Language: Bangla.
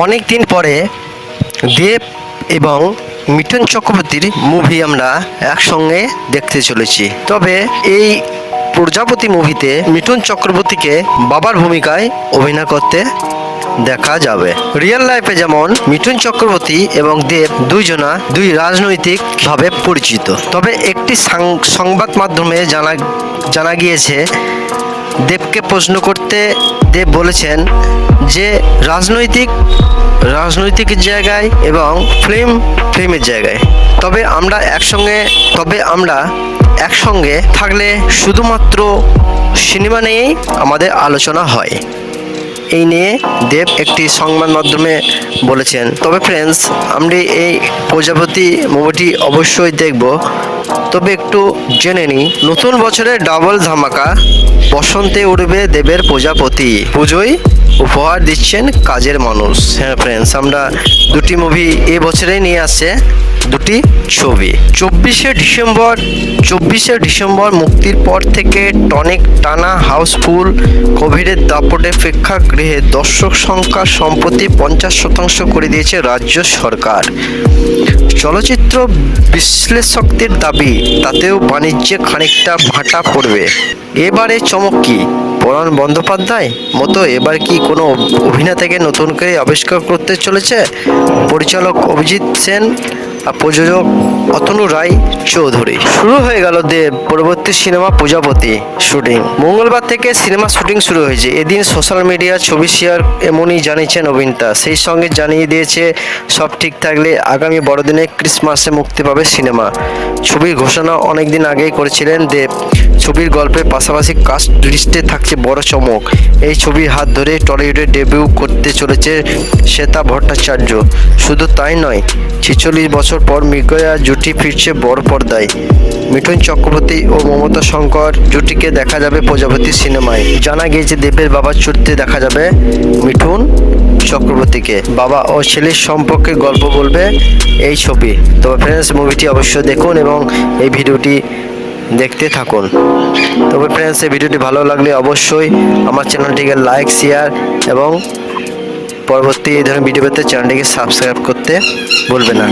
অনেক দিন পরে দেব এবং মিঠুন চক্রবর্তীর মুভি আমরা একসঙ্গে দেখতে চলেছি। তবে এই প্রজাপতি মুভিতে মিঠুন চক্রবর্তীকে বাবার ভূমিকায় অভিনয় করতে দেখা যাবে। রিয়েল লাইফে যেমন মিঠুন চক্রবর্তী এবং দেব দুই রাজনৈতিক ভাবে পরিচিত। তবে একটি সংবাদ মাধ্যমে জানা গিয়েছে, দেবকে প্রশ্ন করতে দেব বলেছেন যে রাজনৈতিক জায়গায় এবং ফিল্মের জায়গায় তবে আমরা একসঙ্গে থাকলে শুধুমাত্র সিনেমা নিয়েই আমাদের আলোচনা হয়, এই নিয়ে দেব একটি সংবাদ মাধ্যমে বলেছেন। তবে ফ্রেন্ডস, আমরা এই প্রজাপতি মুভিটি অবশ্যই দেখব। তবে একটু জেনে নিই, নতুন বছরে ডাবল ধামাকা, বসন্তে উঠবে দেবের প্রজাপতি, পুজোয় উপহার দিচ্ছেন কাজের মানুষ। হ্যাঁ ফ্রেন্ডস, আমরা দুটি মুভি এ বছরেই নিয়ে আসছে, দুটি ছবি। 24শে ডিসেম্বর মুক্তির পর থেকে টনিক টানা হাউসফুল। কোভিডের দাপটে প্রেক্ষাগৃহে দর্শক সংখ্যা সম্প্রতি 50% করে দিয়েছে রাজ্য সরকার। চলচ্চিত্র বিশ্লেষকদের দাবি, তাতেও বাণিজ্যে খানিকটা ভাটা পড়বে। এবারে চমক কি? পরাণ বন্দ্যোপাধ্যায় মতো এবার কি কোনো অভিনেতাকে নতুন করে আবিষ্কার করতে চলেছে পরিচালক অভিজিৎ সেন আর প্রযোজক অতনু রায় চৌধুরী? শুরু হয়ে গেল দেব পরবর্তী সিনেমা প্রজাপতি শুটিং। মঙ্গলবার থেকে সিনেমা শুটিং শুরু হয়েছে। এদিন সোশ্যাল মিডিয়া ছবি শেয়ার এমনই জানিয়েছেন অভিনেতা। সেই সঙ্গে জানিয়ে দিয়েছে, সব ঠিক থাকলে আগামী বড়দিনে ক্রিসমাসে মুক্তি পাবে সিনেমা। ছবির ঘোষণা অনেকদিন আগেই করেছিলেন দেব। ছবির গল্পের পাশাপাশি কাস্ট লিস্টে থাকছে বড় চমক। এই ছবির হাত ধরে টলিউডে ডেবিউ করতে চলেছে শ্বেতা ভট্টাচার্য। শুধু তাই নয়, 46 বছর পর মৃগয়া জুটি ফিরছে বড় পর্দায়। মিঠুন চক্রবর্তী ও মমতা শঙ্কর জুটিকে দেখা যাবে প্রজাপতি সিনেমায়। জানা গিয়েছে, দেবের বাবার চরিত্রে দেখা যাবে মিঠুন চক্রবর্তীকে। বাবা ও ছেলের সম্পর্কে গল্প বলবে এই ছবি। তবে ফ্রেন্ডস, মুভিটি অবশ্যই দেখুন এবং এই ভিডিওটি দেখতে থাকুন। তবে ফ্রেন্ডস, এই ভিডিওটি ভালো লাগলে অবশ্যই আমার চ্যানেলটিকে লাইক, শেয়ার এবং পরবর্তী এই ধরনের ভিডিও পেতে চ্যানেলটিকে সাবস্ক্রাইব করতে ভুলবেন না।